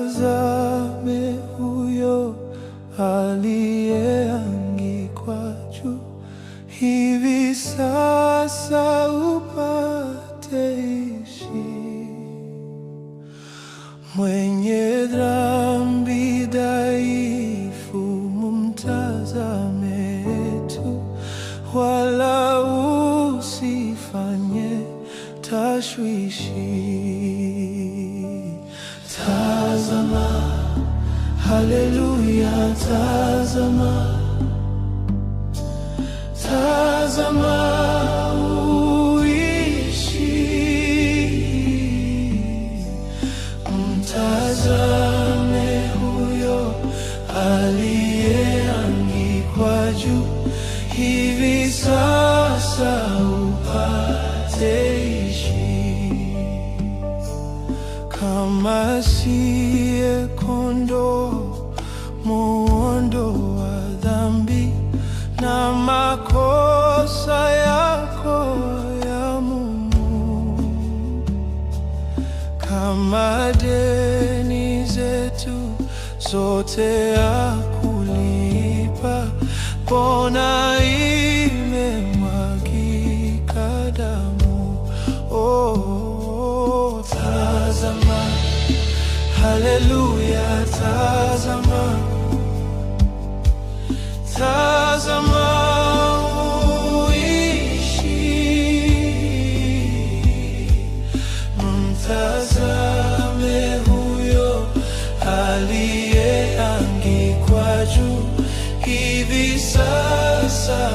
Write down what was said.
Mtazame huyo aliyeangikwa juu, hivi sasa upate ishi. Mwenye dhambi dhaifu, mtazame tu, wala usifanye tashwishi. Tazama, haleluya, tazama, tazama uishi. Mtazame huyo aliyeangikwa juu, hivi sasa upate ishi. Kama siye kondoo muondoa dhambi na makosa yako ya Mungu, kama deni zetu zote akulipa, mbona imemwagika damu? Oh, tazama, haleluya, tazama, tazama uishi. Mtazame huyo aliyeangikwa juu, hivi sasa